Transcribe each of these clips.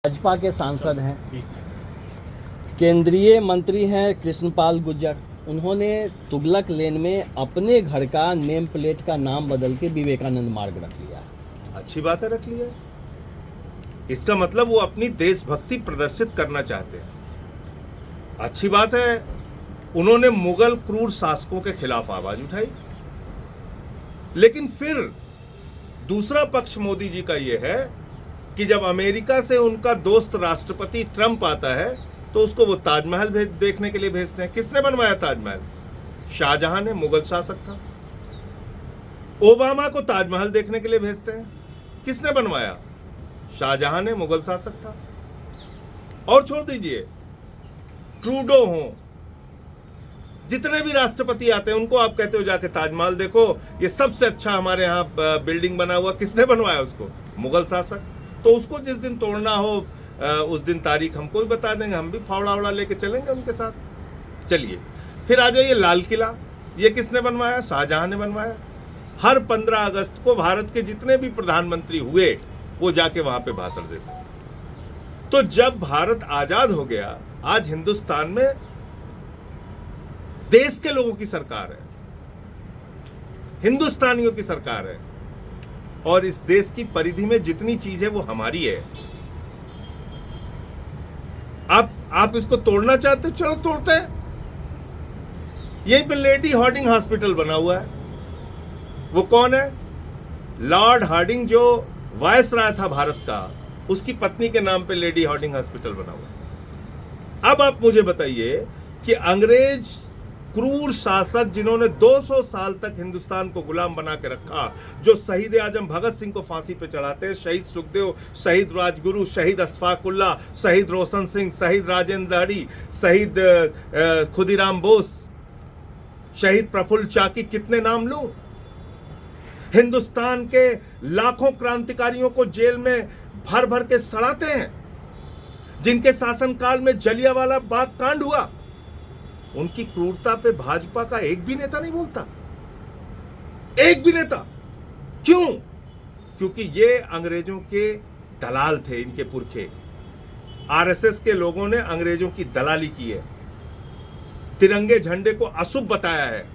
भाजपा के सांसद हैं, केंद्रीय मंत्री हैं कृष्णपाल गुर्जर। उन्होंने तुगलक लेन में अपने घर का नेम प्लेट का नाम बदल के विवेकानंद मार्ग रख लिया। अच्छी बात है, रख लिया। इसका मतलब वो अपनी देशभक्ति प्रदर्शित करना चाहते हैं। अच्छी बात है। उन्होंने मुगल क्रूर शासकों के खिलाफ आवाज उठाई, लेकिन फिर दूसरा पक्ष मोदी जी का यह है कि जब अमेरिका से उनका दोस्त राष्ट्रपति ट्रंप आता है तो उसको वो ताजमहल देखने के लिए भेजते हैं। किसने बनवाया ताजमहल? शाहजहां ने, मुगल शासक था। ओबामा को ताजमहल देखने के लिए भेजते हैं। किसने बनवाया? शाहजहां ने, मुगल शासक था। और छोड़ दीजिए, ट्रूडो हो, जितने भी राष्ट्रपति आते हैं उनको आप कहते हो जाके ताजमहल देखो, ये सबसे अच्छा हमारे यहाँ बिल्डिंग बना हुआ। किसने बनवाया उसको? मुगल शासक। तो उसको जिस दिन तोड़ना हो उस दिन तारीख हमको भी बता देंगे, हम भी फावड़ा वड़ा लेके चलेंगे उनके साथ। चलिए, फिर आ जाइए लाल किला। ये किसने बनवाया? शाहजहां ने बनवाया। हर 15 अगस्त को भारत के जितने भी प्रधानमंत्री हुए वो जाके वहां पे भाषण देते। तो जब भारत आजाद हो गया, आज हिंदुस्तान में देश के लोगों की सरकार है, हिंदुस्तानियों की सरकार है, और इस देश की परिधि में जितनी चीज है वो हमारी है। आप इसको तोड़ना चाहते हो, चलो तोड़ते हैं। यहीं पे लेडी हार्डिंग हॉस्पिटल बना हुआ है। वो कौन है? लॉर्ड हार्डिंग, जो वायसराय था भारत का, उसकी पत्नी के नाम पे लेडी हार्डिंग हॉस्पिटल बना हुआ है। अब आप मुझे बताइए कि अंग्रेज क्रूर शासक जिन्होंने 200 साल तक हिंदुस्तान को गुलाम बना के रखा, जो शहीद आजम भगत सिंह को फांसी पे चढ़ाते हैं, शहीद सुखदेव, शहीद राजगुरु, शहीद अशफाकुल्ला, शहीद रोशन सिंह, शहीद राजेंद्र दहड़ी, शहीद खुदीराम बोस, शहीद प्रफुल्ल चाकी, कितने नाम लूं? हिंदुस्तान के लाखों क्रांतिकारियों को जेल में भर भर के सड़ाते हैं, जिनके शासनकाल में जलियांवाला बाग कांड हुआ। उनकी क्रूरता पे भाजपा का एक भी नेता नहीं बोलता, एक भी नेता। क्यों? क्योंकि ये अंग्रेजों के दलाल थे, इनके पुरखे। आरएसएस के लोगों ने अंग्रेजों की दलाली की है, तिरंगे झंडे को अशुभ बताया है।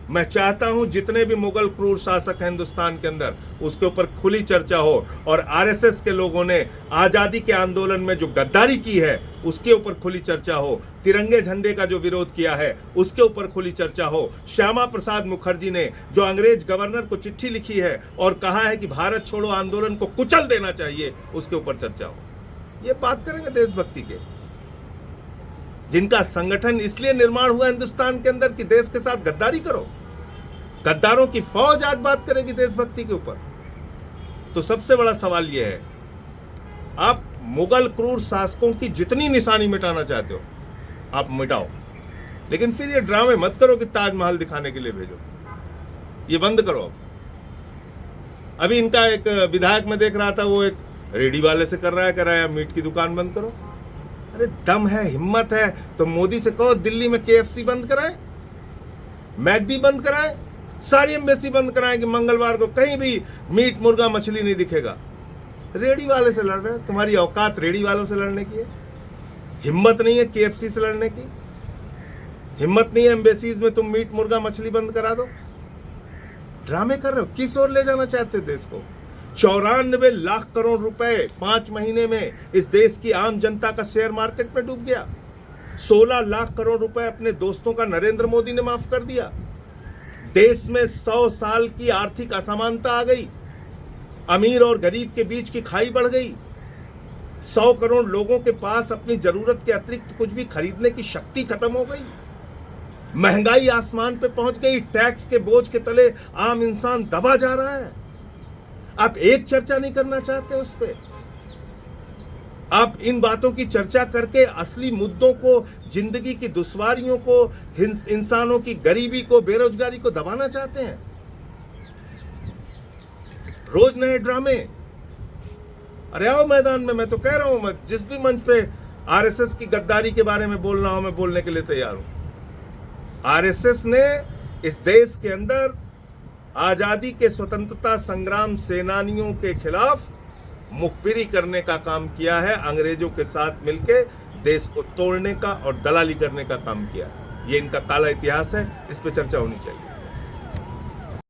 मैं चाहता हूं जितने भी मुगल क्रूर शासक हैं हिंदुस्तान के अंदर, उसके ऊपर खुली चर्चा हो, और आरएसएस के लोगों ने आजादी के आंदोलन में जो गद्दारी की है उसके ऊपर खुली चर्चा हो, तिरंगे झंडे का जो विरोध किया है उसके ऊपर खुली चर्चा हो, श्यामा प्रसाद मुखर्जी ने जो अंग्रेज गवर्नर को चिट्ठी लिखी है और कहा है कि भारत छोड़ो आंदोलन को कुचल देना चाहिए, उसके ऊपर चर्चा हो। ये बात करेंगे देशभक्ति के, जिनका संगठन इसलिए निर्माण हुआ हिंदुस्तान के अंदर कि देश के साथ गद्दारी करो। गद्दारों की फौज आज बात करेगी देशभक्ति के ऊपर। तो सबसे बड़ा सवाल यह है, आप मुगल क्रूर शासकों की जितनी निशानी मिटाना चाहते हो आप मिटाओ, लेकिन फिर ये ड्रामे मत करो कि ताजमहल दिखाने के लिए भेजो। ये बंद करो। अभी इनका एक विधायक मैं देख रहा था, वो एक रेडी वाले से कर रहा है, कह रहा है मीट की दुकान बंद करो। अरे दम है, हिम्मत है तो मोदी से कहो दिल्ली में केएफसी बंद कराए, मैकडी बंद कराए, सारी एम्बेसी बंद कराएं कि मंगलवार को कहीं भी मीट, मुर्गा, मछली नहीं दिखेगा। रेडी वाले से लड़ रहे हो, तुम्हारी औकात रेडी वालों से लड़ने की है? हिम्मत नहीं है केएफसी से लड़ने की? हिम्मत नहीं है एम्बेसीज में तुम मीट, मुर्गा, मछली बंद करा दो? ड्रामे कर रहे हो। किस ओर ले जाना चाहते देश को? 94 लाख करोड़ रुपए 5 महीने में इस देश की आम जनता का शेयर मार्केट में डूब गया। 16 लाख करोड़ रुपए अपने दोस्तों का नरेंद्र मोदी ने माफ कर दिया। देश में 100 साल की आर्थिक असमानता आ गई, अमीर और गरीब के बीच की खाई बढ़ गई। 100 करोड़ लोगों के पास अपनी जरूरत के अतिरिक्त कुछ भी खरीदने की शक्ति खत्म हो गई। महंगाई आसमान पे पहुंच गई। टैक्स के बोझ के तले आम इंसान दबा जा रहा है। आप एक चर्चा नहीं करना चाहते उस पे। आप इन बातों की चर्चा करके असली मुद्दों को, जिंदगी की दुश्वारियों को, इंसानों की गरीबी को, बेरोजगारी को दबाना चाहते हैं। रोज नए ड्रामे। अरे आओ मैदान में। मैं तो कह रहा हूं, मैं जिस भी मंच पे आरएसएस की गद्दारी के बारे में बोलना हो, मैं बोलने के लिए तैयार हूं। आरएसएस ने इस देश के अंदर आजादी के स्वतंत्रता संग्राम सेनानियों के खिलाफ मुखबिरी करने का काम किया है, अंग्रेजों के साथ मिलके देश को तोड़ने का और दलाली करने का काम किया। ये इनका काला इतिहास है, इस पर चर्चा होनी चाहिए।